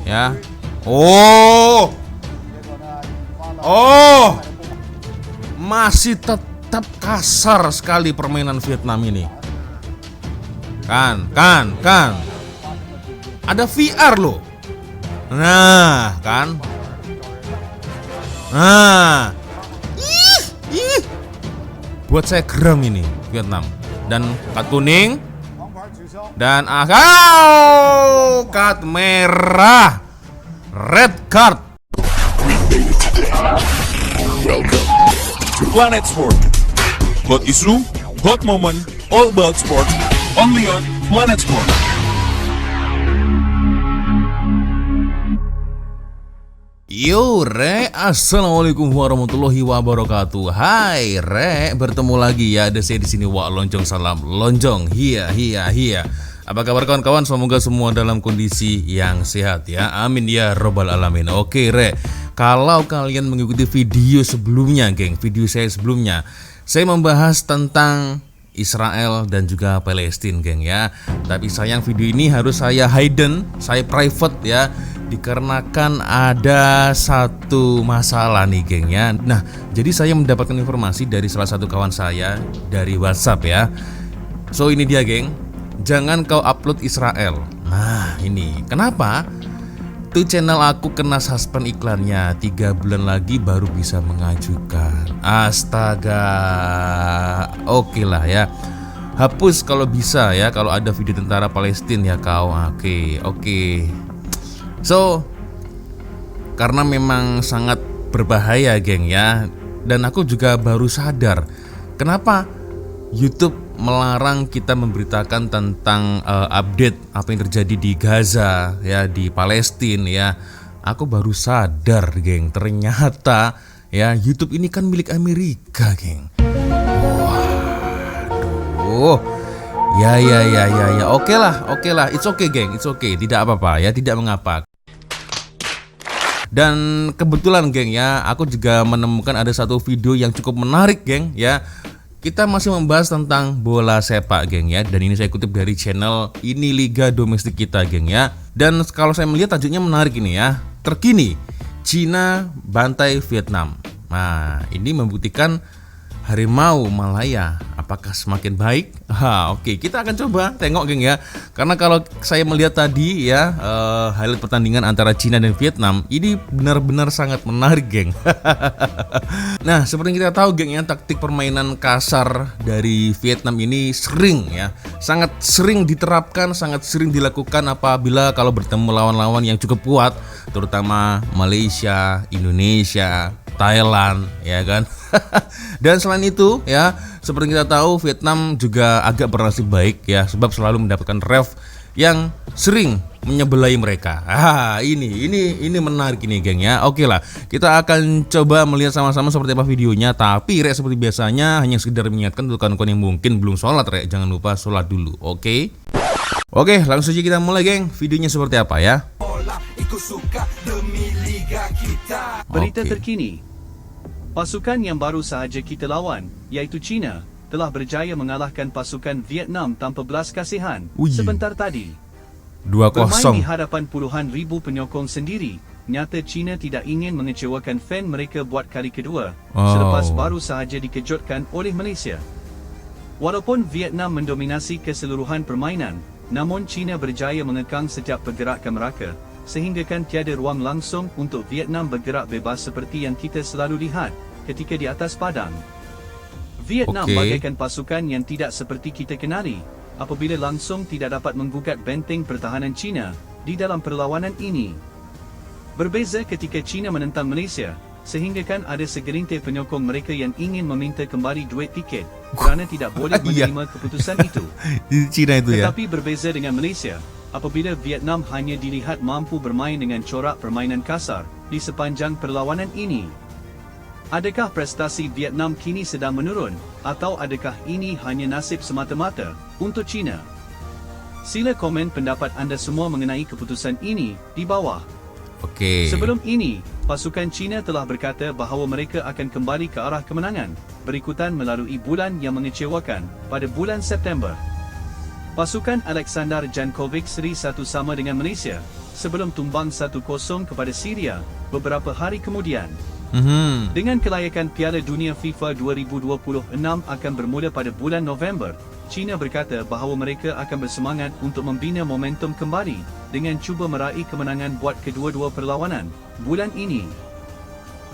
Ya. Oh. Oh. Masih tetap kasar sekali permainan Vietnam ini. Kan. Ada VR loh. Nah, kan. Nah. Ih. Buat saya geram ini Vietnam. Dan kartu kuning. Dan kartu merah. Red card. Welcome to Planet Sport. Hot issue, hot moment, all about sport. Only on Planet Sport. Yo Re, assalamualaikum warahmatullahi wabarakatuh. Hai Re, bertemu lagi ya. Ada saya di sini Wak Lonjong, salam Lonjong. Hiya. Apa kabar kawan-kawan? Semoga semua dalam kondisi yang sehat ya. Amin ya robbal alamin. Oke Re, kalau kalian mengikuti video sebelumnya, geng, video saya sebelumnya, saya membahas tentang Israel dan juga Palestina, geng ya. Tapi sayang video ini harus saya hidden, saya private ya, dikarenakan ada satu masalah nih, geng ya. Nah, jadi saya mendapatkan informasi dari salah satu kawan saya dari WhatsApp ya. So ini dia, geng. Jangan kau upload Israel. Nah, ini kenapa? Tuh channel aku kena suspend iklannya. 3 bulan lagi baru bisa mengajukan. Astaga. Oke lah ya. Hapus kalau bisa ya, kalau ada video tentara Palestina ya kau. Oke. So, karena memang sangat berbahaya, geng ya. Dan aku juga baru sadar kenapa YouTube melarang kita memberitakan tentang update apa yang terjadi di Gaza ya, di Palestina ya. Aku baru sadar, geng, ternyata ya YouTube ini kan milik Amerika, geng. Waduh. Ya. Oke lah. It's okay, geng. It's okay. Tidak apa-apa ya, tidak mengapa. Dan kebetulan, geng ya, aku juga menemukan ada satu video yang cukup menarik, geng ya. Kita masih membahas tentang bola sepak, geng ya. Dan ini saya kutip dari channel Ini Liga Domestik Kita, geng ya. Dan kalau saya melihat tajuknya menarik ini ya. Terkini, Cina bantai Vietnam. Nah, ini membuktikan harimau Malaya apakah semakin baik? Oke, kita akan coba tengok, geng ya. Karena kalau saya melihat tadi ya, highlight pertandingan antara Cina dan Vietnam, ini benar-benar sangat menarik, geng. Nah, seperti yang kita tahu, geng ya, taktik permainan kasar dari Vietnam ini sering ya, sangat sering diterapkan, sangat sering dilakukan apabila kalau bertemu lawan-lawan yang cukup kuat, terutama Malaysia, Indonesia, Thailand, ya kan. Dan selain itu ya, seperti kita tahu Vietnam juga agak bernasib baik ya, sebab selalu mendapatkan ref yang sering menyebelai mereka. Ini menarik ini, geng ya. Oke lah, kita akan coba melihat sama-sama seperti apa videonya. Tapi Rek, seperti biasanya hanya sekedar mengingatkan untuk kawan-kawan yang mungkin belum sholat, Rek, jangan lupa sholat dulu. Oke, langsung saja kita mulai, geng. Videonya seperti apa ya? Berita terkini. Pasukan yang baru sahaja kita lawan, iaitu China, telah berjaya mengalahkan pasukan Vietnam tanpa belas kasihan sebentar tadi. 2-0. Bermain di hadapan puluhan ribu penyokong sendiri, nyata China tidak ingin mengecewakan fan mereka buat kali kedua, selepas baru sahaja dikejutkan oleh Malaysia. Walaupun Vietnam mendominasi keseluruhan permainan, namun China berjaya mengekang setiap pergerakan mereka, sehinggakan tiada ruang langsung untuk Vietnam bergerak bebas seperti yang kita selalu lihat ketika di atas padang. Vietnam bagaikan pasukan yang tidak seperti kita kenali, apabila langsung tidak dapat menggugat benteng pertahanan China di dalam perlawanan ini. Berbeza ketika China menentang Malaysia, sehinggakan ada segelintir penyokong mereka yang ingin meminta kembali duit tiket kerana tidak boleh menerima keputusan itu. China itu ya. Tetapi berbeza dengan Malaysia, apabila Vietnam hanya dilihat mampu bermain dengan corak permainan kasar di sepanjang perlawanan ini. Adakah prestasi Vietnam kini sedang menurun, atau adakah ini hanya nasib semata-mata untuk China? Sila komen pendapat anda semua mengenai keputusan ini di bawah. Sebelum ini, pasukan China telah berkata bahawa mereka akan kembali ke arah kemenangan, berikutan melalui bulan yang mengecewakan pada bulan September. Pasukan Alexander Jankovic seri 1 sama dengan Malaysia, sebelum tumbang 1-0 kepada Syria beberapa hari kemudian. Dengan kelayakan Piala Dunia FIFA 2026 akan bermula pada bulan November, China berkata bahawa mereka akan bersemangat untuk membina momentum kembali dengan cuba meraih kemenangan buat kedua-dua perlawanan bulan ini.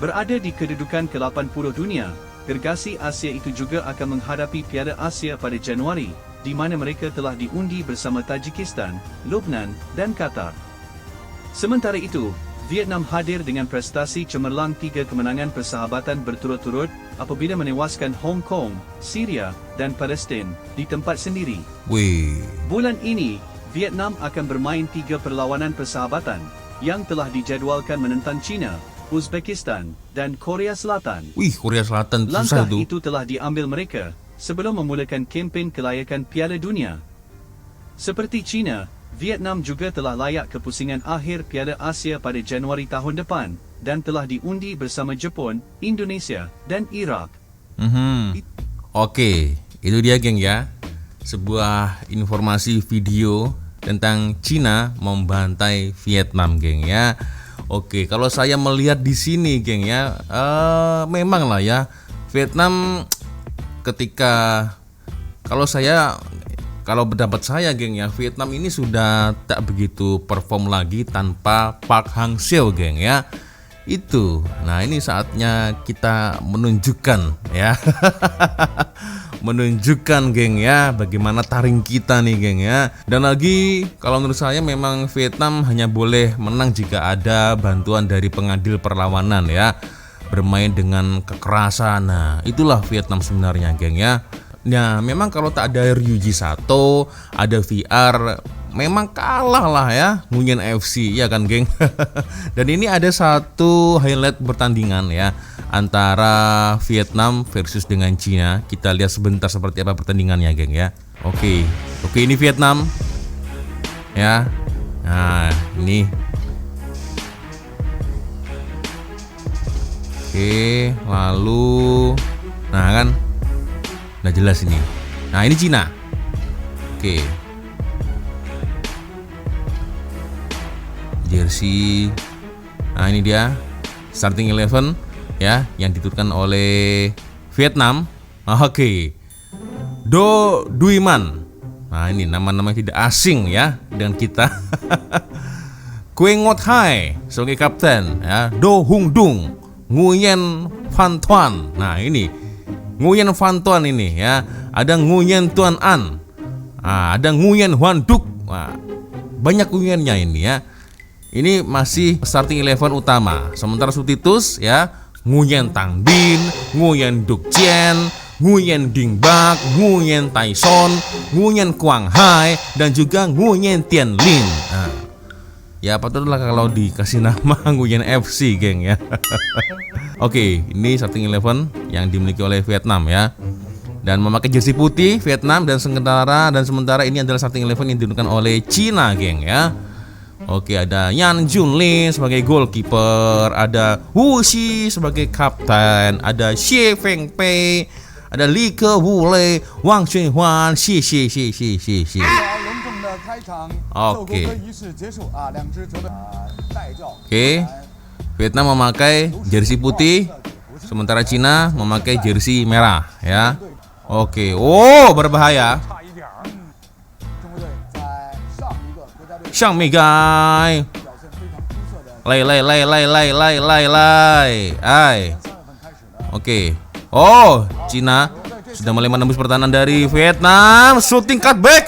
Berada di kedudukan ke-80 dunia, gergasi Asia itu juga akan menghadapi Piala Asia pada Januari, di mana mereka telah diundi bersama Tajikistan, Lebanon dan Qatar. Sementara itu, Vietnam hadir dengan prestasi cemerlang 3 kemenangan persahabatan berturut-turut apabila menewaskan Hong Kong, Syria dan Palestin di tempat sendiri. Wih. Bulan ini, Vietnam akan bermain 3 perlawanan persahabatan yang telah dijadualkan menentang China, Uzbekistan dan Korea Selatan. Wih, Korea Selatan susah Langkah itu. itu telah diambil mereka sebelum memulakan kempen kelayakan Piala Dunia. Seperti China, Vietnam juga telah layak ke pusingan akhir Piala Asia pada Januari tahun depan dan telah diundi bersama Jepun, Indonesia dan Iraq. Oke, itu dia geng ya. Sebuah informasi video tentang Cina membantai Vietnam geng ya. Oke, kalau saya melihat di sini geng ya, memang lah ya Vietnam ketika kalau pendapat saya geng ya, Vietnam ini sudah tak begitu perform lagi tanpa Park Hang-seo geng ya. Itu. Nah, ini saatnya kita menunjukkan ya. Menunjukkan geng ya bagaimana taring kita nih geng ya. Dan lagi kalau menurut saya memang Vietnam hanya boleh menang jika ada bantuan dari pengadil perlawanan ya. Bermain dengan kekerasan. Nah, itulah Vietnam sebenarnya geng ya. Nah, memang kalau tak ada Ryuji Sato, ada VR, memang kalah lah ya Nguyen FC ya kan geng. Dan ini ada satu highlight pertandingan ya antara Vietnam versus dengan Cina. Kita lihat sebentar seperti apa pertandingannya geng ya. Oke, ini Vietnam ya. Nah, ini oke, lalu nah kan udah jelas ini. Nah, ini Cina. Oke. Jersey. Nah, ini dia starting 11 ya yang diturunkan oleh Vietnam. Oke. Do Duiman. Nah, ini nama-nama tidak asing ya dengan kita. Kue Ngot Hai sebagai kapten ya. Do Hung Dung, Nguyen Phan Thuan. Nah, ini Nguyen Phan Thuan ini ya. Ada Nguyen Tuan An. Ada Nguyen Huan Duk. Banyak Nguyennya ini ya. Ini masih starting 11 utama. Sementara substitutus ya, Nguyen Tang Bin, Nguyen Duk Chien, Nguyen Ding Bak, Nguyen Tai Son, Nguyen Quang Hai dan juga Nguyen Tien Lin. Ya patutlah kalau dikasih nama Nguyen FC geng ya. Oke, ini starting 11 yang dimiliki oleh Vietnam ya. Dan memakai jersey putih Vietnam dan sementara ini adalah starting 11 yang diturunkan oleh Cina geng ya. Oke, ada Yan Junlin sebagai goalkeeper, ada Wu Xi sebagai kapten, ada Xie Fengpei, ada Li Ke Wule, Wang Xunhuan, Xi. Oke, Vietnam memakai jersey putih, sementara Cina memakai jersey merah ya. Oke, berbahaya. Xiang Mei Gai. Oke. Cina sudah mulai menembus pertahanan dari Vietnam. Shooting cutback.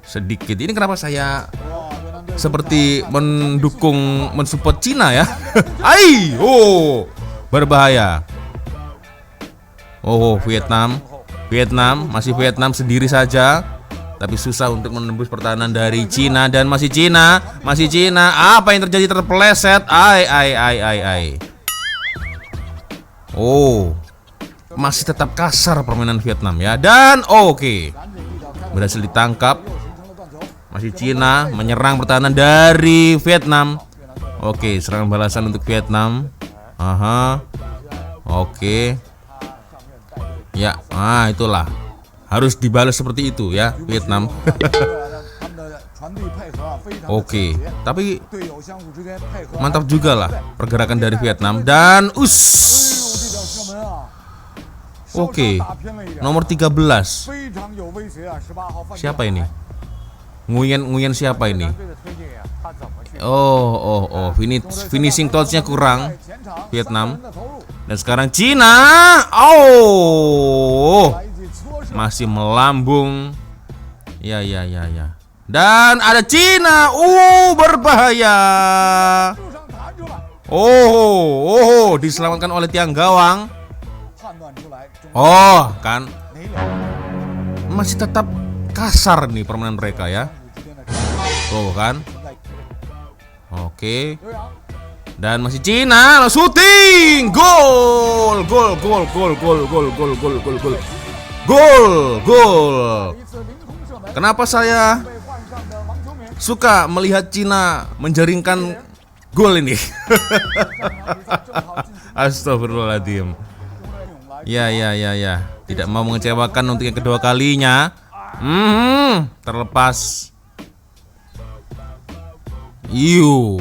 Sedikit. Ini kenapa saya seperti mensupport Cina ya? Berbahaya. Vietnam masih Vietnam sendiri saja. Tapi susah untuk menembus pertahanan dari Cina dan masih Cina. Apa yang terjadi? Terpeleset. Masih tetap kasar permainan Vietnam ya. Dan berhasil ditangkap. Masih Cina menyerang pertahanan dari Vietnam. Serangan balasan untuk Vietnam. Ya, itulah. Harus dibalas seperti itu ya Vietnam. Oke, tapi mantap juga lah pergerakan dari Vietnam. Dan oke, nomor 13. Siapa ini? Nguyen siapa ini? Oh, finishing touch-nya kurang Vietnam. Dan sekarang Cina. Oh, masih melambung. Ya. Dan ada Cina. Berbahaya. Oh, diselamatkan oleh tiang gawang. Oh, kan. Masih tetap kasar nih permainan mereka ya. Tuh kan. Oke. Dan masih Cina, shooting. Gol. Kenapa saya suka melihat Cina menjaringkan gol ini? Astagfirullahaladzim. Ya. Tidak mau mengecewakan untuk yang kedua kalinya. Terlepas.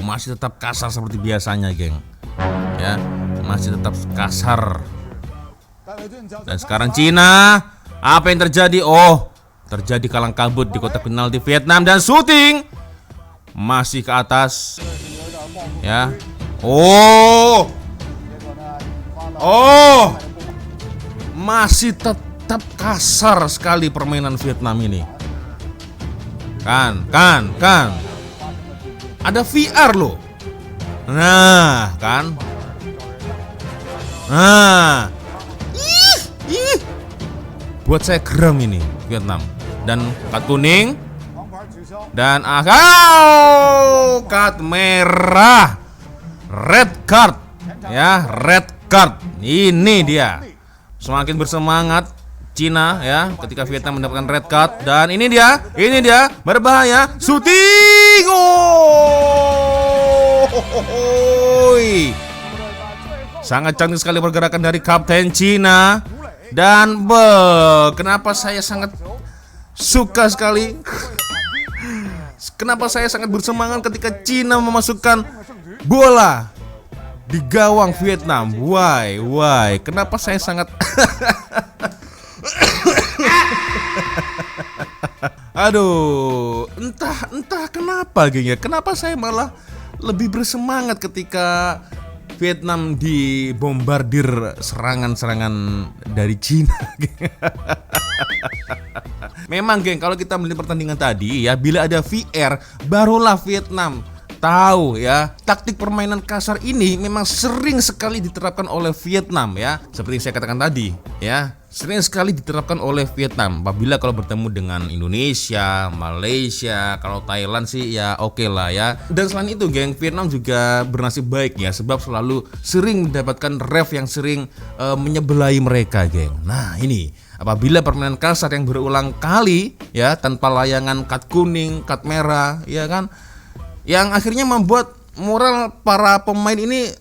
Masih tetap kasar seperti biasanya, geng. Ya, masih tetap kasar. Dan sekarang Cina, apa yang terjadi? Terjadi kalang kabut di kotak penalti Vietnam dan shooting masih ke atas. Ya. Masih tetap kasar sekali permainan Vietnam ini. Kan. Ada VR loh. Nah, kan. Buat saya geram ini Vietnam. Dan kartu kuning. Dan kartu merah. Red card. Ya, red card. Ini dia. Semakin bersemangat Cina ya ketika Vietnam mendapatkan red card. Dan ini dia berbahaya. Shooting. Sangat cantik sekali pergerakan dari Kapten Cina. Dan kenapa saya sangat suka sekali. Kenapa saya sangat bersemangat ketika Cina memasukkan bola di gawang Vietnam. Why? Kenapa saya sangat Aduh, entah kenapa geng ya. Kenapa saya malah lebih bersemangat ketika Vietnam dibombardir serangan-serangan dari Cina. Memang geng, kalau kita melihat pertandingan tadi ya, bila ada VR barulah Vietnam tahu ya, taktik permainan kasar ini memang sering sekali diterapkan oleh Vietnam ya. Seperti yang saya katakan tadi ya, sering sekali diterapkan oleh Vietnam apabila kalau bertemu dengan Indonesia, Malaysia, kalau Thailand sih ya oke lah ya. Dan selain itu geng, Vietnam juga bernasib baik ya, sebab selalu sering mendapatkan ref yang sering menyebelahi mereka geng. Nah ini, apabila permainan kasar yang berulang kali ya, tanpa layangan kad kuning, kad merah ya kan, yang akhirnya membuat moral para pemain ini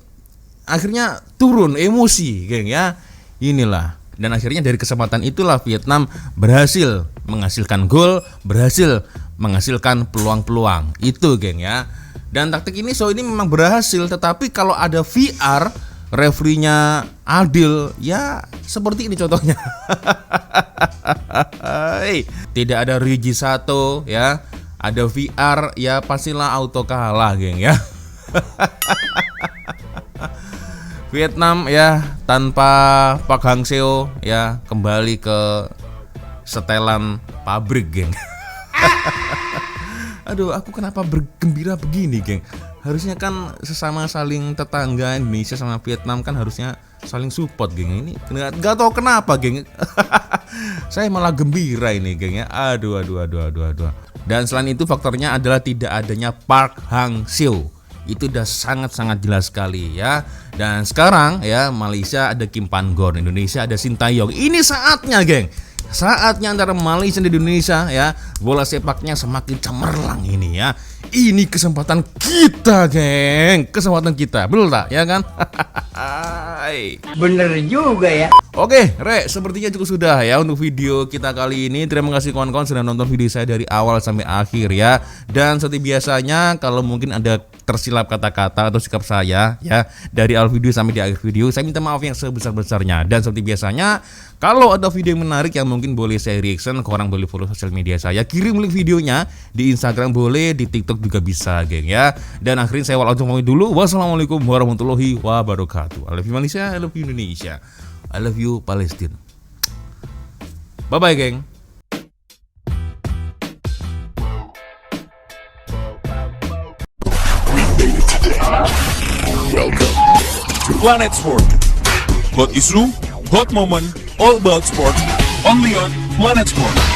akhirnya turun emosi geng ya. Inilah, dan akhirnya dari kesempatan itulah Vietnam berhasil menghasilkan gol, berhasil menghasilkan peluang-peluang itu geng ya. Dan taktik ini ini memang berhasil, tetapi kalau ada VR, referee-nya adil ya, seperti ini contohnya. Tidak ada Ryuji Sato ya, ada VR ya, pastilah auto kalah geng ya. Vietnam ya tanpa Park Hang-seo ya kembali ke setelan pabrik geng. Aduh, aku kenapa bergembira begini geng? Harusnya kan sesama saling tetangga Indonesia sama Vietnam kan harusnya saling support geng. Ini nggak tahu kenapa geng. Saya malah gembira ini geng ya. Aduh. Dan selain itu faktornya adalah tidak adanya Park Hang-seo. Itu udah sangat-sangat jelas sekali ya. Dan sekarang ya, Malaysia ada Kim Pan-gon, Indonesia ada Sintayong. Ini saatnya geng, saatnya antara Malaysia dan Indonesia ya, bola sepaknya semakin cemerlang ini ya. Ini kesempatan kita geng, kesempatan kita, betul tak ya kan? Hai. Bener juga ya. Oke, Re, sepertinya cukup sudah ya untuk video kita kali ini. Terima kasih kawan-kawan sudah nonton video saya dari awal sampai akhir ya. Dan seperti biasanya, kalau mungkin ada tersilap kata-kata atau sikap saya ya dari awal video sampai di akhir video, saya minta maaf yang sebesar-besarnya. Dan seperti biasanya, kalau ada video yang menarik yang mungkin boleh saya reaction, korang boleh follow sosial media saya, kirim link videonya di Instagram boleh, di TikTok juga bisa, geng ya. Dan akhirin saya langsung pamit dulu. Wassalamualaikum warahmatullahi wabarakatuh. I love you Malaysia, I love you Indonesia, I love you Palestina. Bye-bye, geng. Welcome to Planet Sport. Hot issue, hot moment, all about sport. Only on Planet Sport.